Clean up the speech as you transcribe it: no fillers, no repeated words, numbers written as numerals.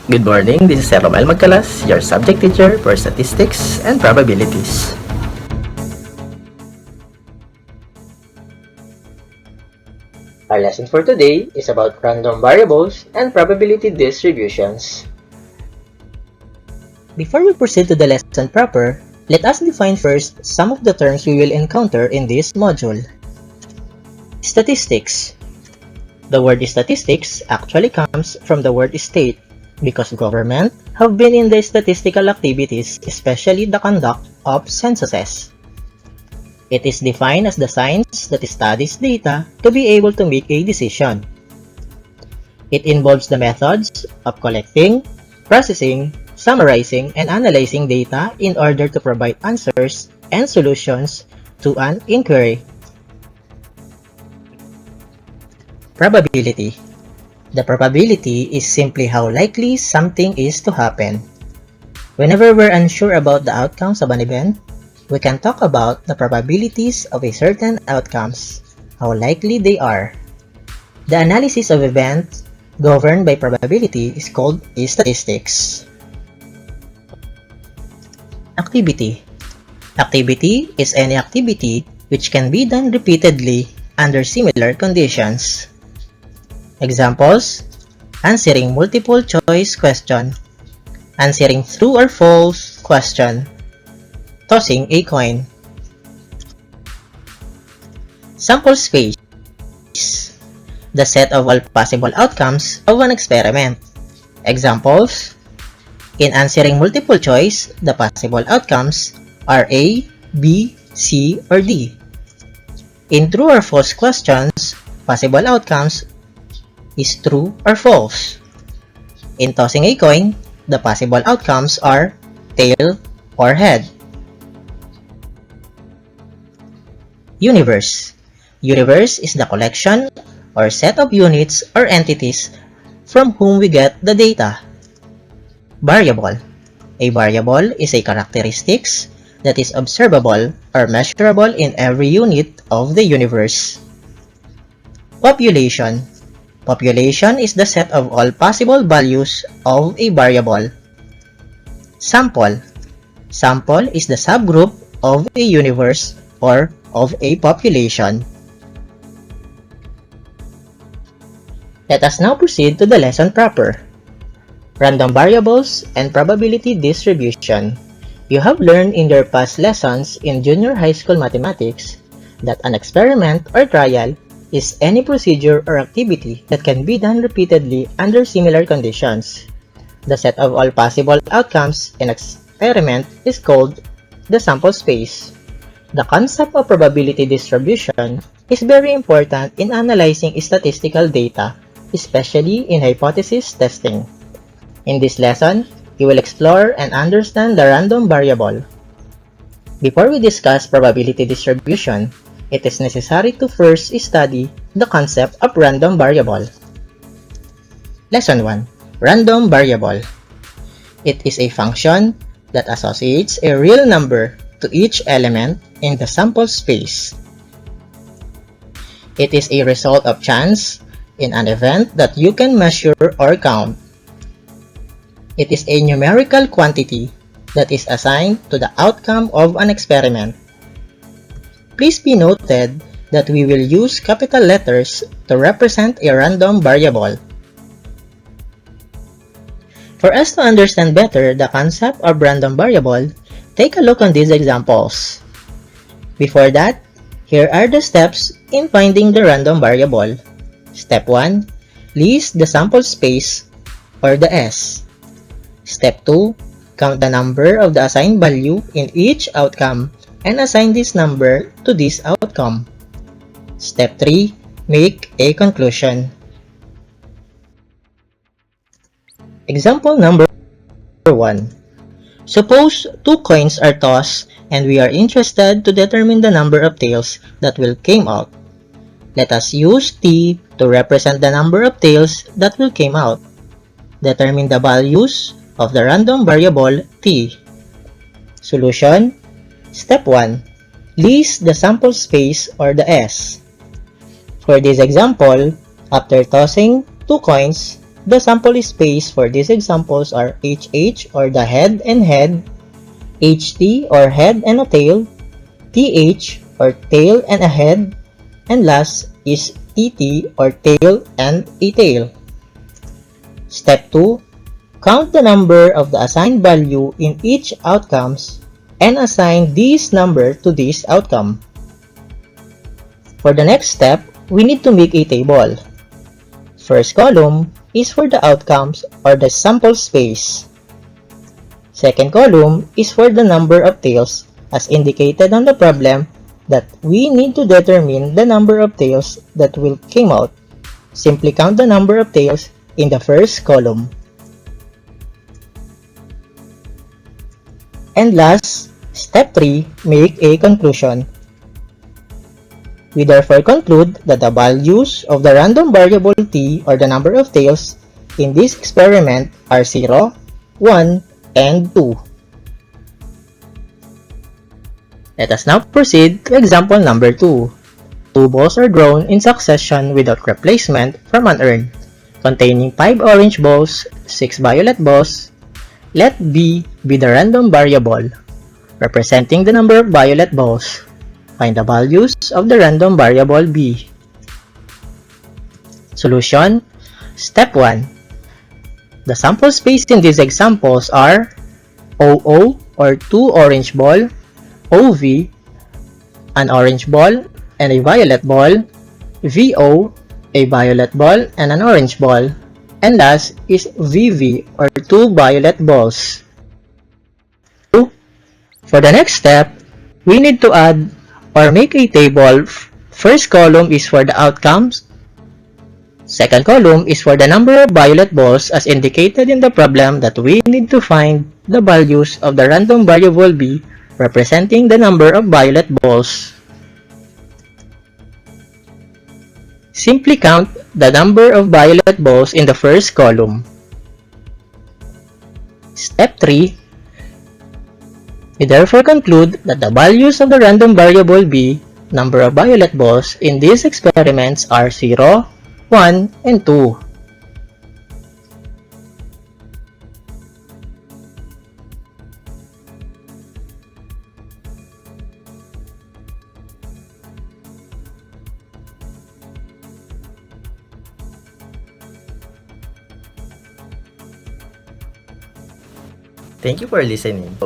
Good morning, this is Sir Romel Magcalas, your subject teacher for Statistics and Probabilities. Our lesson for today is about random variables and probability distributions. Before we proceed to the lesson proper, let us define first some of the terms we will encounter in this module. Statistics. The word statistics actually comes from the word state because government have been in the statistical activities, especially the conduct of censuses. It is defined as the science that studies data to be able to make a decision. It involves the methods of collecting, processing, summarizing, and analyzing data in order to provide answers and solutions to an inquiry. Probability. The probability is simply how likely something is to happen. Whenever we're unsure about the outcomes of an event, we can talk about the probabilities of a certain outcomes, how likely they are. The analysis of events governed by probability is called statistics. Activity. Activity is any activity which can be done repeatedly under similar conditions. Examples: answering multiple choice question, answering true or false question, tossing a coin. Sample space. The set of all possible outcomes of an experiment. Examples: in answering multiple choice, the possible outcomes are A, B, C, or D. In true or false questions, possible outcomes is true or false. In tossing a coin, the possible outcomes are tail or head. Universe. Universe is the collection or set of units or entities from whom we get the data. Variable. A variable is a characteristics that is observable or measurable in every unit of the universe. Population. Population is the set of all possible values of a variable. Sample. Sample is the subgroup of a universe or of a population. Let us now proceed to the lesson proper. Random variables and probability distribution. You have learned in your past lessons in junior high school mathematics that an experiment or trial is any procedure or activity that can be done repeatedly under similar conditions. The set of all possible outcomes in an experiment is called the sample space. The concept of probability distribution is very important in analyzing statistical data, especially in hypothesis testing. In this lesson, you will explore and understand the random variable. Before we discuss probability distribution, it is necessary to first study the concept of random variable. Lesson 1. Random variable. It is a function that associates a real number to each element in the sample space. It is a result of chance in an event that you can measure or count. It is a numerical quantity that is assigned to the outcome of an experiment. Please be noted that we will use capital letters to represent a random variable. For us to understand better the concept of random variable, take a look on these examples. Before that, here are the steps in finding the random variable. Step 1. List the sample space or the S. Step 2. Count the number of the assigned value in each outcome and assign this number to this outcome. Step 3. Make a conclusion. Example number 1. Suppose two coins are tossed and we are interested to determine the number of tails that will come out. Let us use T to represent the number of tails that will come out. Determine the values of the random variable T. Solution. Step 1. List the sample space or the S. For this example, after tossing two coins, The sample space for these examples are HH or the head and head, HT or head and a tail, TH or tail and a head, and last is TT or tail and a tail. Step 2. Count the number of the assigned value in each outcomes and assign this number to this outcome. For the next step, we need to make a table. First column is for the outcomes or the sample space. Second column is for the number of tails as indicated on the problem that we need to determine the number of tails that will come out. Simply count the number of tails in the first column. And last, step 3, make a conclusion. We therefore conclude that the values of the random variable t or the number of tails in this experiment are 0, 1, and 2. Let us now proceed to example number 2. 2 balls are drawn in succession without replacement from an urn, containing 5 orange balls, 6 violet balls. Let B be the random variable, representing the number of violet balls. Find the values of the random variable B. Solution. Step 1. The sample space in these examples are OO or 2 orange ball, OV, an orange ball and a violet ball, VO, a violet ball and an orange ball, and last is VV or 2 violet balls. For the next step, we need to add or make a table. First column is for the outcomes. Second column is for the number of violet balls as indicated in the problem that we need to find the values of the random variable B representing the number of violet balls. Simply count the number of violet balls in the first column. Step 3. We therefore conclude that the values of the random variable B, number of violet balls, in these experiments are 0, 1, and 2. Thank you for listening.